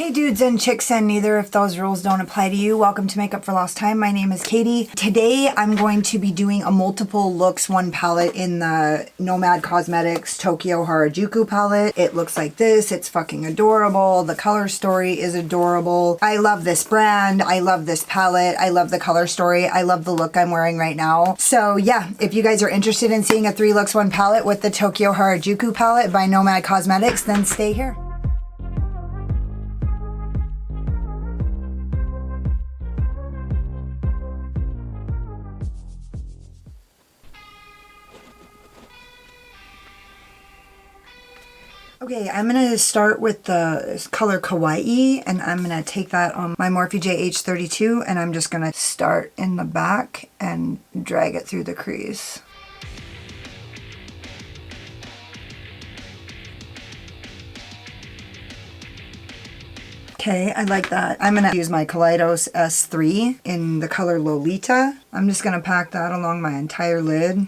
Hey dudes and chicks and neither if those rules don't apply to you. Welcome to Makeup for Lost Time. My name is Katie. Today I'm going to be doing a multiple looks one palette in the Nomad Cosmetics Tokyo Harajuku palette. It looks like this. It's fucking adorable. The color story is adorable. I love this brand. I love this palette. I love the color story. I love the look I'm wearing right now. So yeah, if you guys are interested in seeing a 3 looks 1 palette with the Tokyo Harajuku palette by Nomad Cosmetics, then stay here. Okay, I'm going to start with the color Kawaii, and I'm going to take that on my Morphe JH32, and I'm just going to start in the back and drag it through the crease. Okay, I like that. I'm going to use my Kaleidos S3 in the color Lolita. I'm just going to pack that along my entire lid.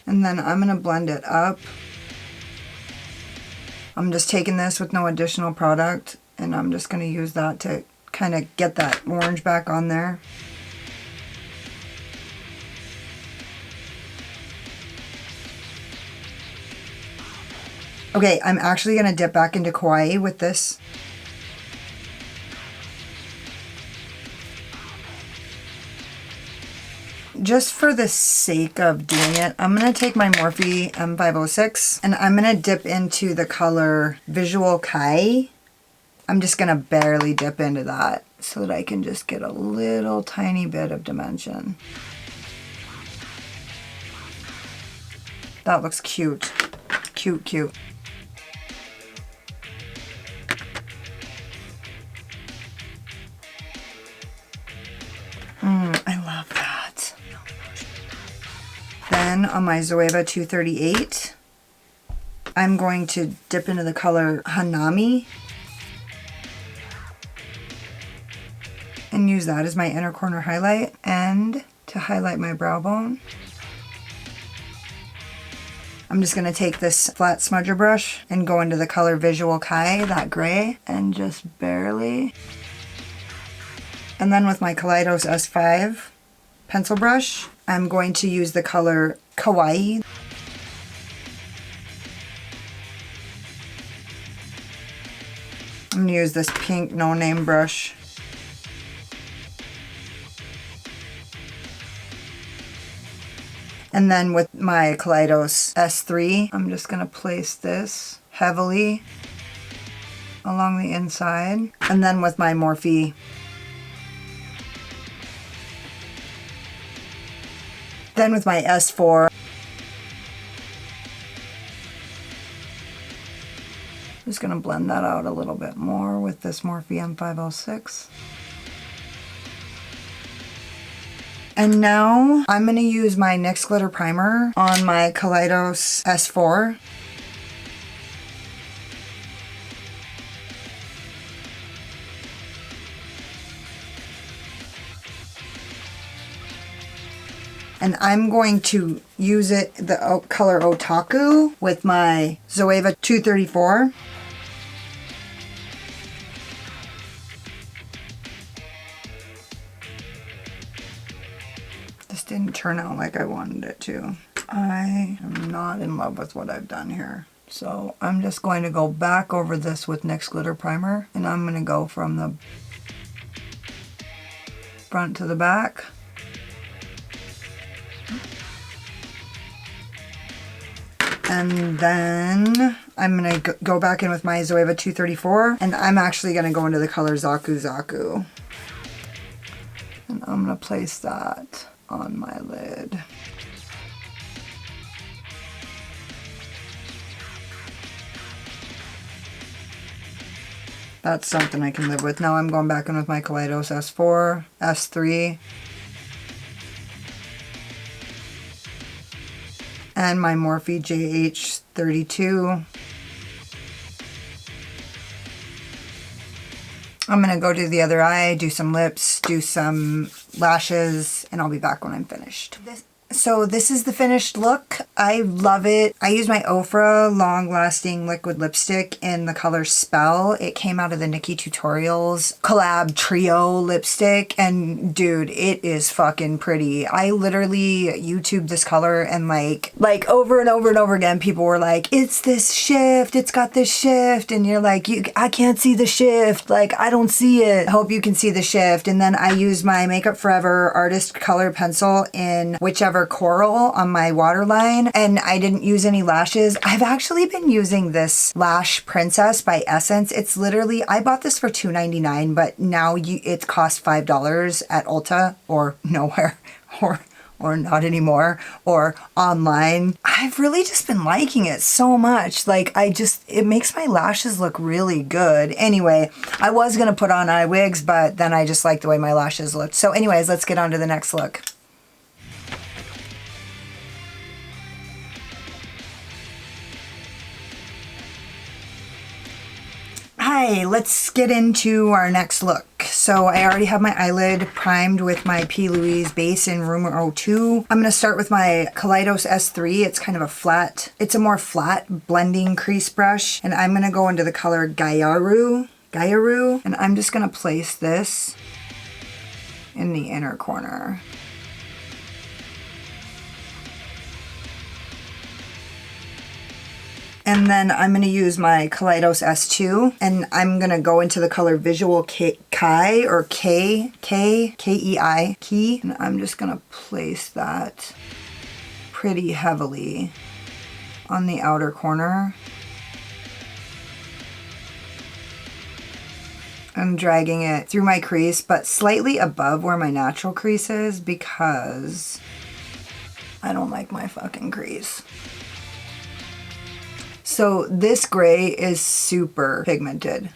And then I'm going to blend it up. I'm just taking this with no additional product, and I'm just going to use that to kind of get that orange back on there. Okay, I'm actually going to dip back into Kawaii with this. Just for the sake of doing it, I'm going to take my Morphe M506 and I'm going to dip into the color Visual Kai. I'm just going to barely dip into that so that I can just get a little tiny bit of dimension. That looks cute. Cute, cute. I love that. Then on my Zoeva 238, I'm going to dip into the color Hanami and use that as my inner corner highlight and to highlight my brow bone. I'm just going to take this flat smudger brush and go into the color Visual Kai, that gray, and just barely. And then with my Kaleidos S3 pencil brush, I'm going to use the color Kawaii. I'm going to use this pink no-name brush. And then with my Kaleidos S3, I'm just going to place this heavily along the inside. And then with my Morphe, then with my S4, I'm just going to blend that out a little bit more with this Morphe M506. And now I'm going to use my NYX Glitter Primer on my Kaleidos S4. And I'm going to use it, the color Otaku, with my Zoeva 234. This didn't turn out like I wanted it to. I am not in love with what I've done here. So I'm just going to go back over this with NYX Glitter Primer, and I'm going to go from the front to the back. And then I'm going to go back in with my Zoeva 234, and I'm actually going to go into the color Zaku Zaku. And I'm going to place that on my lid. That's something I can live with. Now I'm going back in with my Kaleidos S4, S3, and my Morphe JH32. I'm going to go do the other eye, do some lips, do some lashes, and I'll be back when I'm finished. So this is the finished look. I love it. I use my Ofra Long Lasting Liquid Lipstick in the color Spell. It came out of the Nikki Tutorials collab trio lipstick, and dude, it is fucking pretty. I literally YouTubed this color, and like over and over and over again, people were like, it's this shift, it's got this shift, and you're like, I can't see the shift, like I don't see it. I hope you can see the shift. And then I use my Makeup Forever Artist Color Pencil in Whichever Coral on my waterline, and I didn't use any lashes. I've actually been using this Lash Princess by Essence. It's literally, I bought this for $2.99, but now it costs $5 at Ulta or nowhere, or not anymore, or online. I've really just been liking it so much. Like it makes my lashes look really good. Anyway, I was gonna put on eye wigs, but then I just liked the way my lashes looked. So anyways, let's get on to the next look. Hi, let's get into our next look. So I already have my eyelid primed with my P. Louise base in Room 02. I'm going to start with my Kaleidos S3. It's kind of a flat, it's a more flat blending crease brush. And I'm going to go into the color Gyaru. And I'm just going to place this in the inner corner. And then I'm going to use my Kaleidos S2, and I'm going to go into the color Visual Kei, or K-E-I, Key. And I'm just going to place that pretty heavily on the outer corner. I'm dragging it through my crease, but slightly above where my natural crease is, because I don't like my fucking crease. So this gray is super pigmented.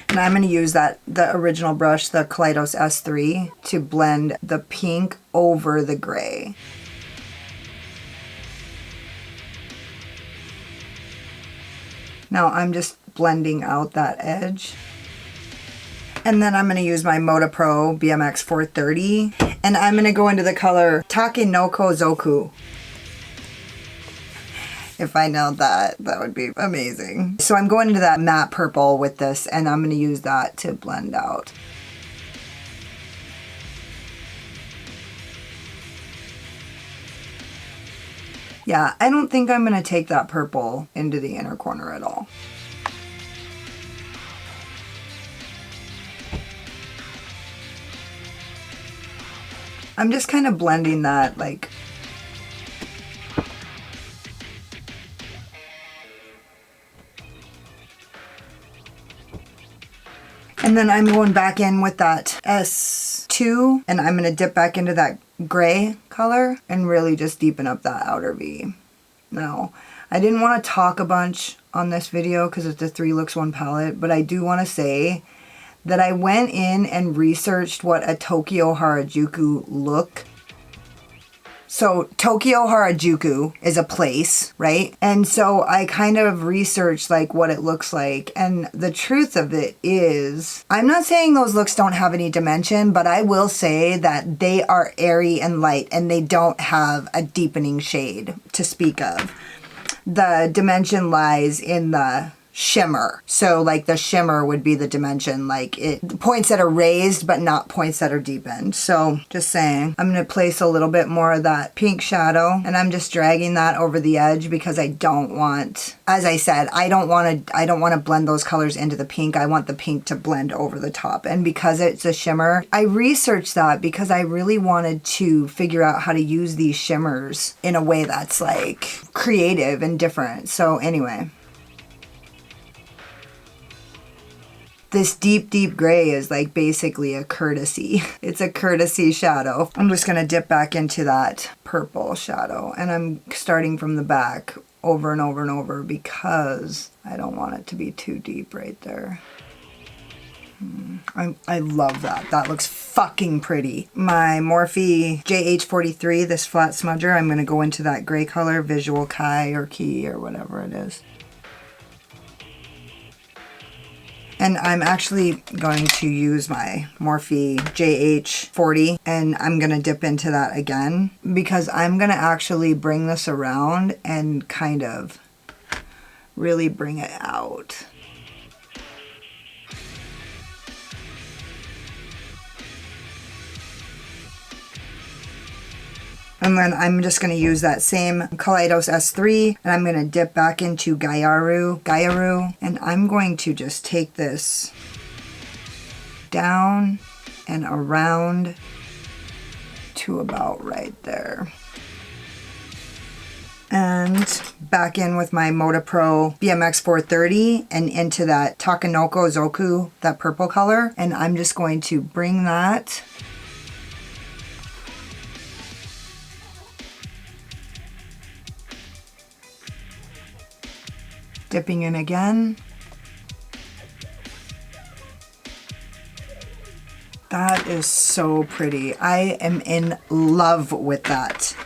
And I'm going to use the original brush, the Kaleidos S3, to blend the pink over the gray. Now I'm just blending out that edge. And then I'm going to use my Moda Pro BMX 430. And I'm going to go into the color Takenoko Zoku. If I nailed that, that would be amazing. So I'm going into that matte purple with this, and I'm going to use that to blend out. Yeah, I don't think I'm going to take that purple into the inner corner at all. I'm just kind of blending that, like, and then I'm going back in with that S2, and I'm going to dip back into that gray color and really just deepen up that outer V. Now, I didn't want to talk a bunch on this video because it's a 3 looks 1 palette, but I do want to say that I went in and researched what a Tokyo Harajuku look. So Tokyo Harajuku is a place, right? And so I kind of researched like what it looks like. And the truth of it is, I'm not saying those looks don't have any dimension, but I will say that they are airy and light, and they don't have a deepening shade to speak of. The dimension lies in the shimmer. So like the shimmer would be the dimension, like points that are raised but not points that are deepened. So just saying, I'm going to place a little bit more of that pink shadow, and I'm just dragging that over the edge because I don't want, as I said, I don't want to blend those colors into the pink. I want the pink to blend over the top. And because it's a shimmer, I researched that because I really wanted to figure out how to use these shimmers in a way that's like creative and different. So anyway, this deep, deep gray is like basically a courtesy. It's a courtesy shadow. I'm just gonna dip back into that purple shadow, and I'm starting from the back over and over and over because I don't want it to be too deep right there. I love that. That looks fucking pretty. My Morphe JH43, this flat smudger, I'm gonna go into that gray color, Visual Kei or Key or whatever it is. And I'm actually going to use my Morphe JH40 and I'm going to dip into that again because I'm going to actually bring this around and kind of really bring it out. And then I'm just going to use that same Kaleidos S3 and I'm going to dip back into Gyaru, and I'm going to just take this down and around to about right there. And back in with my Moda Pro BMX 430 and into that Takanoko Zoku, that purple color. And I'm just going to bring that dipping in again. That is so pretty. I am in love with that.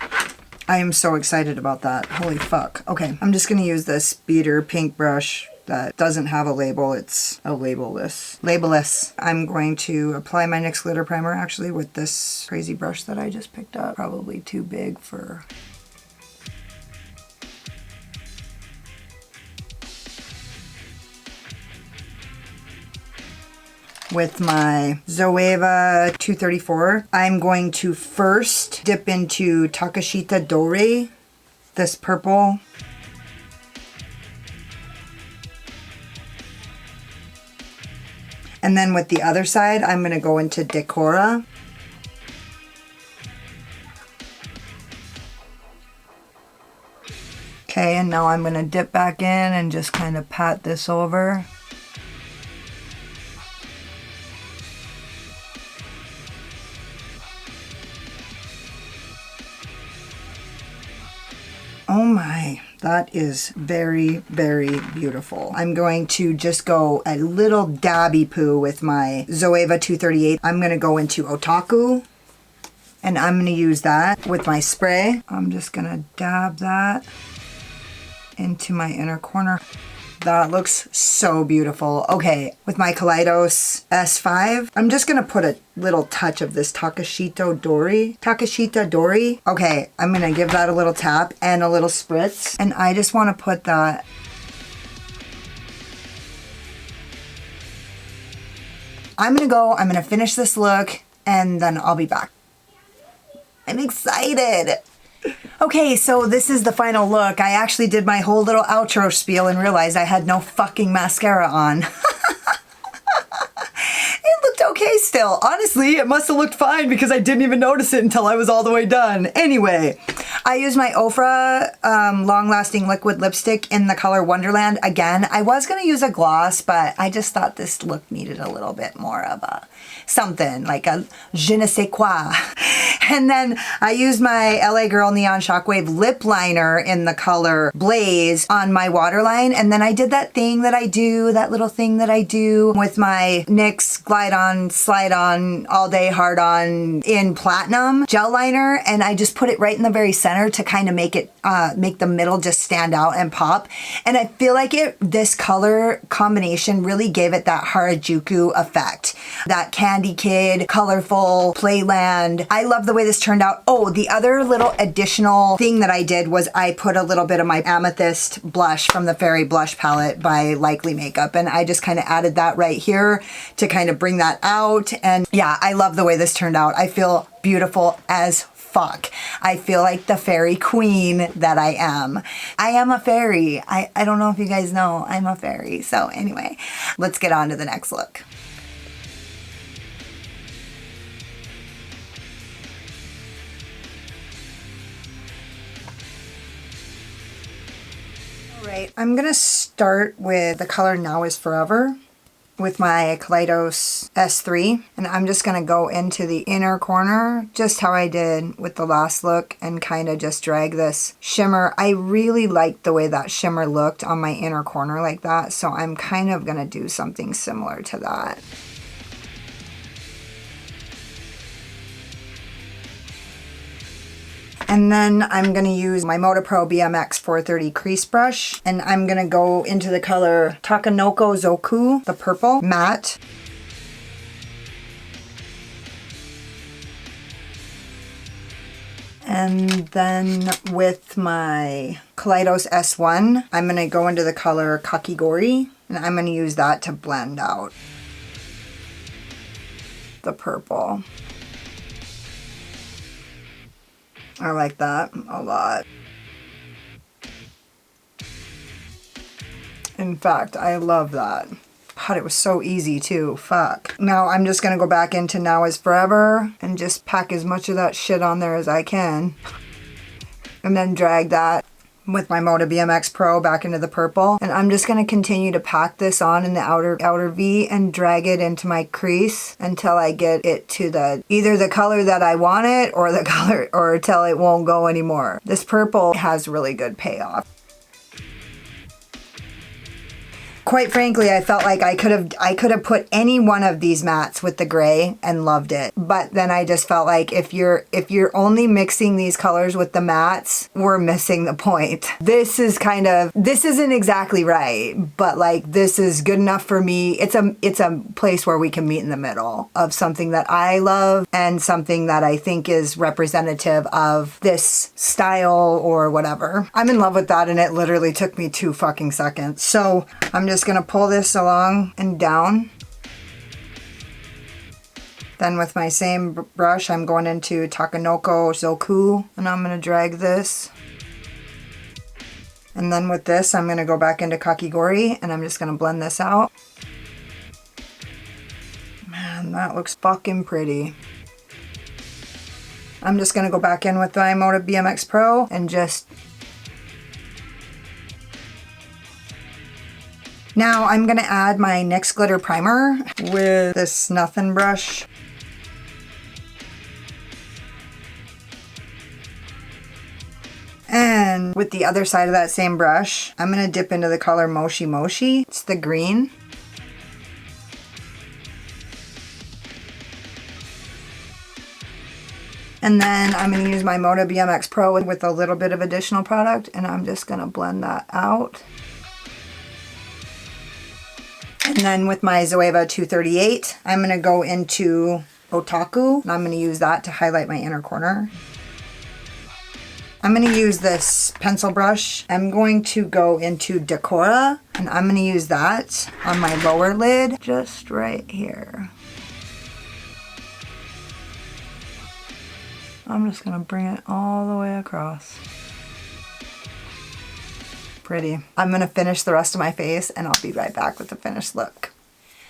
I am so excited about that. Holy fuck. Okay, I'm just gonna use this beater pink brush that doesn't have a label. It's a labelless. I'm going to apply my NYX glitter primer actually with this crazy brush that I just picked up. Probably too big for... With my Zoeva 234, I'm going to first dip into Takashita Dore, this purple. And then with the other side, I'm going to go into Decora. Okay, and now I'm going to dip back in and just kind of pat this over. Oh my, that is very, very beautiful. I'm going to just go a little dabby poo with my Zoeva 238. I'm going to go into Otaku and I'm going to use that with my spray. I'm just going to dab that into my inner corner. That looks so beautiful. Okay, with my Kaleidos S3, I'm just gonna put a little touch of this Takashita Dore. Okay, I'm gonna give that a little tap and a little spritz. And I just wanna put that I'm gonna finish this look and then I'll be back. I'm excited. Okay, so this is the final look. I actually did my whole little outro spiel and realized I had no fucking mascara on. It looked okay still. Honestly, it must have looked fine because I didn't even notice it until I was all the way done. Anyway, I used my Ofra long-lasting liquid lipstick in the color Wonderland. Again, I was going to use a gloss, but I just thought this look needed a little bit more of a something, like a je ne sais quoi. And then I used my LA Girl Neon Shockwave lip liner in the color Blaze on my waterline. And then I did that thing that I do, that little thing that I do with my NYX Glide On, Slide On, All Day Hard On in Platinum gel liner. And I just put it right in the very center to kind of make it, make the middle just stand out and pop. And I feel like this color combination really gave it that Harajuku effect. That Candy Kid, colorful, Playland. I love the way this turned out. Oh, the other little additional thing that I did was I put a little bit of my Amethyst blush from the Fairy Blush palette by Likely Makeup, and I just kind of added that right here to kind of bring that out. And yeah, I love the way this turned out. I feel beautiful as fuck. I feel like the fairy queen that I am. I am a fairy. I don't know if you guys know, I'm a fairy. So anyway, let's get on to the next look. Alright, I'm gonna start with the color Now Is Forever with my Kaleidos S3, and I'm just gonna go into the inner corner just how I did with the last look and kind of just drag this shimmer. I really liked the way that shimmer looked on my inner corner like that, so I'm kind of gonna do something similar to that. And then I'm gonna use my Moda Pro BMX 430 crease brush, and I'm gonna go into the color Takanoko Zoku, the purple, matte. And then with my Kaleidos S3, I'm gonna go into the color Kakigori, and I'm gonna use that to blend out the purple. I like that a lot. In fact, I love that. God, it was so easy too, fuck. Now I'm just gonna go back into Now is Forever and just pack as much of that shit on there as I can. And then drag that with my Moda BMX Pro back into the purple. And I'm just gonna continue to pack this on in the outer V and drag it into my crease until I get it to the either the color that I want it or the color or until it won't go anymore. This purple has really good payoff. Quite frankly, I felt like I could have put any one of these mattes with the gray and loved it. But then I just felt like if you're only mixing these colors with the mattes, we're missing the point. This isn't exactly right, but like this is good enough for me. It's a place where we can meet in the middle of something that I love and something that I think is representative of this style or whatever. I'm in love with that, and it literally took me 2 fucking seconds. So I'm just gonna pull this along and down. Then with my same brush, I'm going into Takanoko Zoku, and I'm gonna drag this. And then with this, I'm gonna go back into Kakigori, and I'm just gonna blend this out. Man, that looks fucking pretty. I'm just gonna go back in with my Moda BMX Pro and just... Now I'm gonna add my NYX glitter primer with this Nothing brush. And with the other side of that same brush, I'm gonna dip into the color Moshi Moshi. It's the green. And then I'm gonna use my Moda BMX Pro with a little bit of additional product, and I'm just gonna blend that out. And then with my Zoeva 238, I'm gonna go into Otaku, and I'm gonna use that to highlight my inner corner. I'm gonna use this pencil brush. I'm going to go into Decora, and I'm gonna use that on my lower lid, just right here. I'm just gonna bring it all the way across. Pretty. I'm gonna finish the rest of my face, and I'll be right back with the finished look.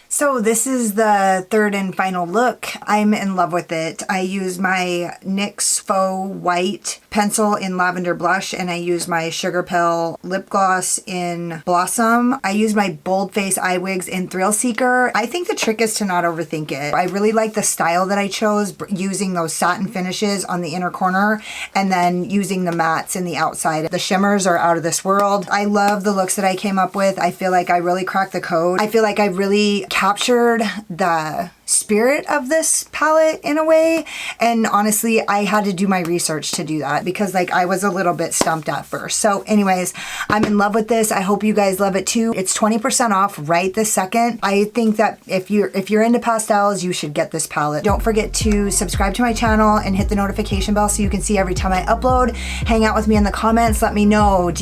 So this is the third and final look. I'm in love with it. I use my NYX Faux White pencil in Lavender Blush, and I use my Sugar Pill lip gloss in Blossom. I use my Bold Face eye wigs in Thrill Seeker. I think the trick is to not overthink it. I really like the style that I chose, using those satin finishes on the inner corner and then using the mattes in the outside. The shimmers are out of this world. I love the looks that I came up with. I feel like I really cracked the code. I feel like I really captured the spirit of this palette in a way, and honestly I had to do my research to do that because like I was a little bit stumped at first. So anyways, I'm in love with this. I hope you guys love it too. It's 20% off right this second. I think that if you're into pastels, you should get this palette. Don't forget to subscribe to my channel and hit the notification bell so you can see every time I upload. Hang out with me in the comments. Let me know,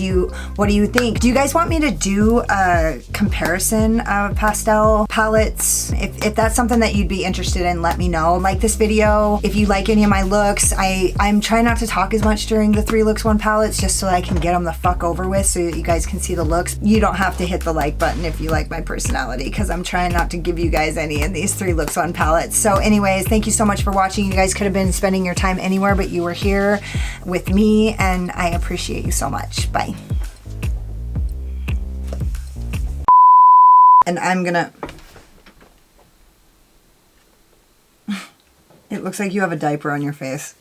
what do you think? Do you guys want me to do a comparison of pastel palettes? If that's something that you'd be interested in, let me know. Like this video if you like any of my looks. I'm trying not to talk as much during the 3 looks 1 palettes just so I can get them the fuck over with so that you guys can see the looks. You don't have to hit the like button if you like my personality because I'm trying not to give you guys any in these 3 looks 1 palettes. So anyways, thank you so much for watching. You guys could have been spending your time anywhere, but you were here with me and I appreciate you so much. Bye. And I'm gonna... It looks like you have a diaper on your face.